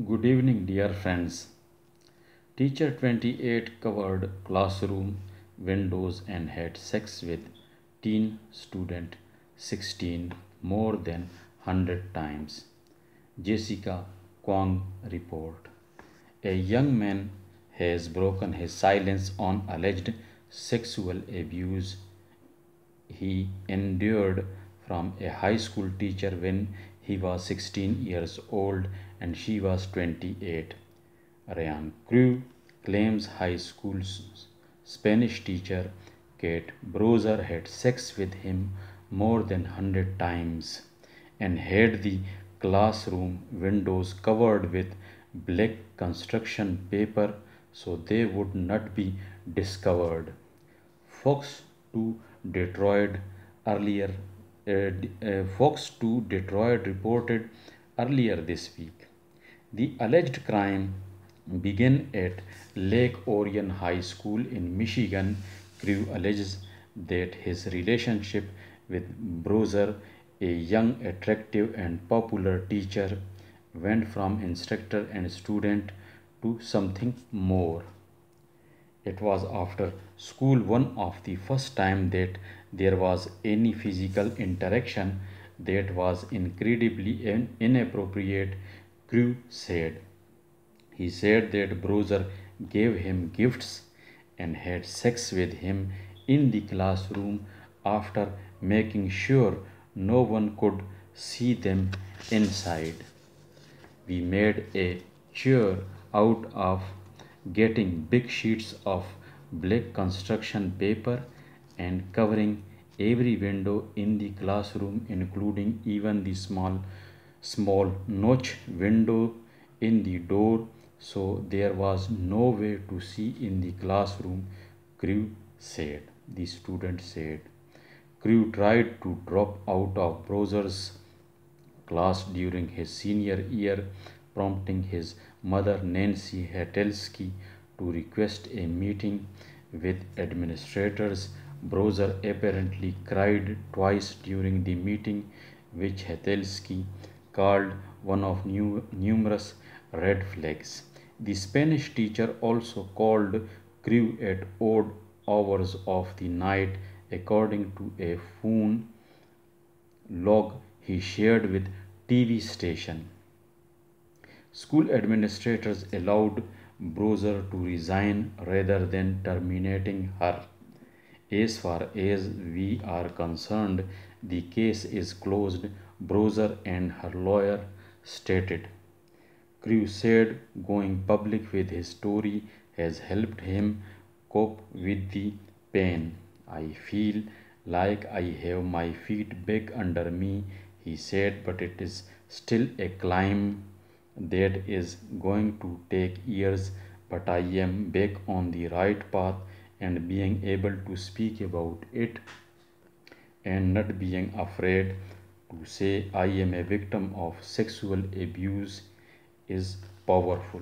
Good evening, dear friends. Teacher 28 covered classroom windows and had sex with teen student 16 more than 100 times. Jessica Kwong report. A young man has broken his silence on alleged sexual abuse he endured from a high school teacher when he was 16 years old and she was 28. Ryan Crew claims high school Spanish teacher Kate Browser had sex with him more than 100 times and had the classroom windows covered with black construction paper so they would not be discovered. Fox 2 Detroit earlier Fox 2 Detroit reported earlier this week. The alleged crime began at Lake Orion High School in Michigan. Crew alleges that his relationship with Browser, a young, attractive, and popular teacher, went from instructor and student to something more. It was after school one of the first time that there was any physical interaction that was incredibly inappropriate, Crew said. He said that Browser gave him gifts and had sex with him in the classroom after making sure no one could see them inside. We made a chair out of getting big sheets of black construction paper and covering every window in the classroom, including even the small notch window in the door, so there was no way to see in the classroom, Crew said. The student said. Crew tried to drop out of Browser's class during his senior year, prompting his mother Nancy Hatelsky to request a meeting with administrators. Browser apparently cried twice during the meeting, which Hatelsky called one of numerous red flags. The Spanish teacher also called Crew at odd hours of the night, according to a phone log he shared with TV station. School administrators allowed Browser to resign rather than terminating her. As far as we are concerned, the case is closed, Browser and her lawyer stated. Crew said going public with his story has helped him cope with the pain. I feel like I have my feet back under me, he said, but it is still a climb that is going to take years, but I am back on the right path and being able to speak about it and not being afraid to say I am a victim of sexual abuse is powerful.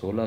16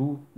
2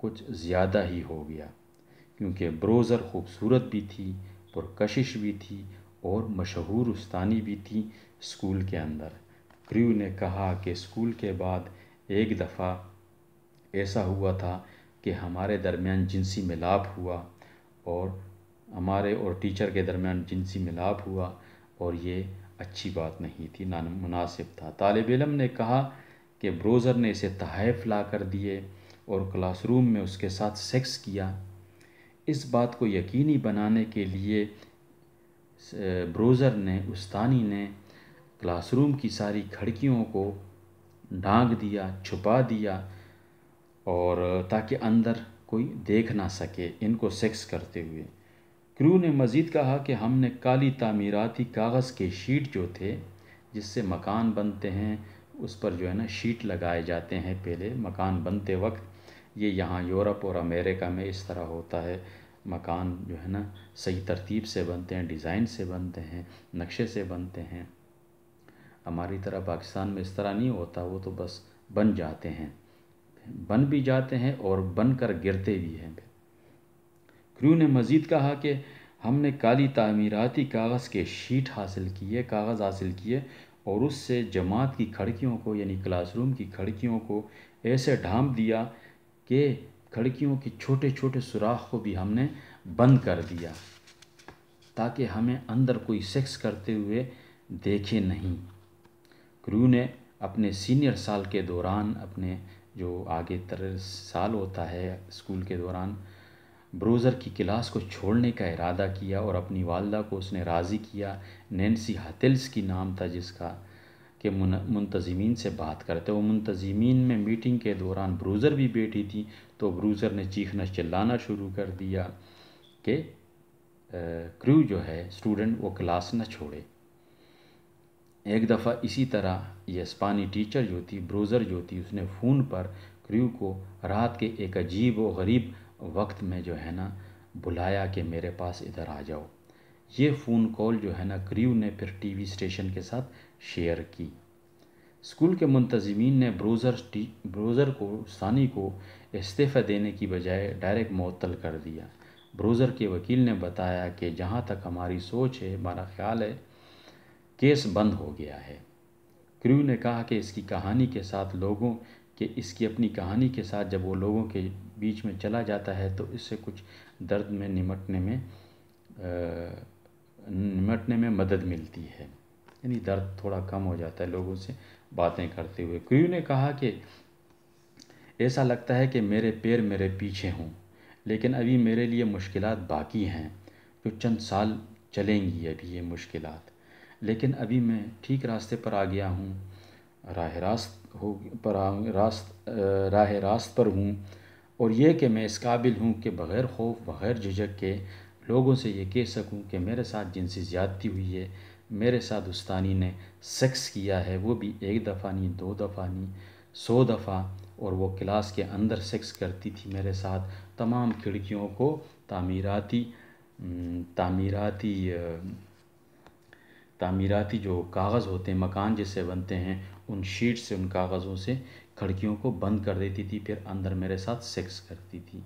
کچھ زیادہ ہی ہو گیا، کیونکہ بروزر خوبصورت بھی تھی، پرکشش بھی تھی اور مشہور استانی بھی تھی اسکول کے اندر۔ کریو نے کہا کہ اسکول کے بعد ایک دفعہ ایسا ہوا تھا کہ ہمارے درمیان جنسی ملاپ ہوا، اور ہمارے اور ٹیچر کے درمیان جنسی ملاپ ہوا، اور یہ اچھی بات نہیں تھی، نامناسب تھا۔ طالب علم نے کہا کہ بروزر نے اسے تحائف لا کر دیے اور کلاس روم میں اس کے ساتھ سیکس کیا۔ اس بات کو یقینی بنانے کے لیے بروزر نے استانی نے کلاس روم کی ساری کھڑکیوں کو ڈھانک دیا، چھپا دیا، اور تاکہ اندر کوئی دیکھ نہ سکے ان کو سیکس کرتے ہوئے۔ کریو نے مزید کہا کہ ہم نے کالی تعمیراتی کاغذ کے شیٹ جو تھے، جس سے مکان بنتے ہیں، اس پر جو ہے نا شیٹ لگائے جاتے ہیں پہلے مکان بنتے وقت۔ یہ یہاں یورپ اور امریکہ میں اس طرح ہوتا ہے، مکان جو ہے نا صحیح ترتیب سے بنتے ہیں، ڈیزائن سے بنتے ہیں، نقشے سے بنتے ہیں۔ ہماری طرح پاکستان میں اس طرح نہیں ہوتا، وہ تو بس بن جاتے ہیں، بن بھی جاتے ہیں اور بن کر گرتے بھی ہیں۔ کریو نے مزید کہا کہ ہم نے کالی تعمیراتی کاغذ حاصل کیے اور اس سے جماعت کی کھڑکیوں کو، یعنی کلاس روم کی کھڑکیوں کو ایسے ڈھانپ دیا کہ کھڑکیوں کی چھوٹے چھوٹے سوراخ کو بھی ہم نے بند کر دیا، تاکہ ہمیں اندر کوئی سیکس کرتے ہوئے دیکھے نہیں۔ کریو نے اپنے سینئر سال کے دوران، اپنے جو آگے سال ہوتا ہے اسکول کے دوران، بروزر کی کلاس کو چھوڑنے کا ارادہ کیا اور اپنی والدہ کو اس نے راضی کیا، نینسی ہاتلس کی نام تھا جس کا، کہ منتظمین سے بات کرتے۔ وہ منتظمین میں میٹنگ کے دوران بروزر بھی بیٹھی تھی، تو بروزر نے چیخنا چلانا شروع کر دیا کہ کریو جو ہے اسٹوڈنٹ وہ کلاس نہ چھوڑے۔ ایک دفعہ اسی طرح یہ اسپانی ٹیچر جو تھی، بروزر جو تھی، اس نے فون پر کریو کو رات کے ایک عجیب و غریب وقت میں جو ہے نا بلایا کہ میرے پاس ادھر آ جاؤ۔ یہ فون کال جو ہے نا کریو نے پھر ٹی وی اسٹیشن کے ساتھ شیئر کی۔ اسکول کے منتظمین نے بروزر کو، ثانی کو استعفیٰ دینے کی بجائے ڈائریکٹ معطل کر دیا۔ بروزر کے وکیل نے بتایا کہ جہاں تک ہماری سوچ ہے، ہمارا خیال ہے، کیس بند ہو گیا ہے۔ کریو نے کہا کہ اس کی اپنی کہانی کے ساتھ جب وہ لوگوں کے بیچ میں چلا جاتا ہے تو اس سے کچھ درد میں نمٹنے میں مدد ملتی ہے، یعنی درد تھوڑا کم ہو جاتا ہے لوگوں سے باتیں کرتے ہوئے۔ کریو نے کہا کہ ایسا لگتا ہے کہ میرے پیر میرے پیچھے ہوں، لیکن ابھی میرے لیے مشکلات باقی ہیں، جو چند سال چلیں گی ابھی یہ مشکلات، لیکن ابھی میں ٹھیک راستے پر آ گیا ہوں، راہ راست پر ہوں، اور یہ کہ میں اس قابل ہوں کہ بغیر خوف، بغیر جھجک کے لوگوں سے یہ کہہ سکوں کہ میرے ساتھ جنسی زیادتی ہوئی ہے، میرے ساتھ استانی نے سیکس کیا ہے، وہ بھی 1 دفعہ نہیں، 2 دفعہ نہیں، 100 دفعہ، اور وہ کلاس کے اندر سیکس کرتی تھی میرے ساتھ۔ تمام کھڑکیوں کو تعمیراتی جو کاغذ ہوتے ہیں، مکان جسے بنتے ہیں، ان شیٹ سے، ان کاغذوں سے کھڑکیوں کو بند کر دیتی تھی، پھر اندر میرے ساتھ سیکس کرتی تھی۔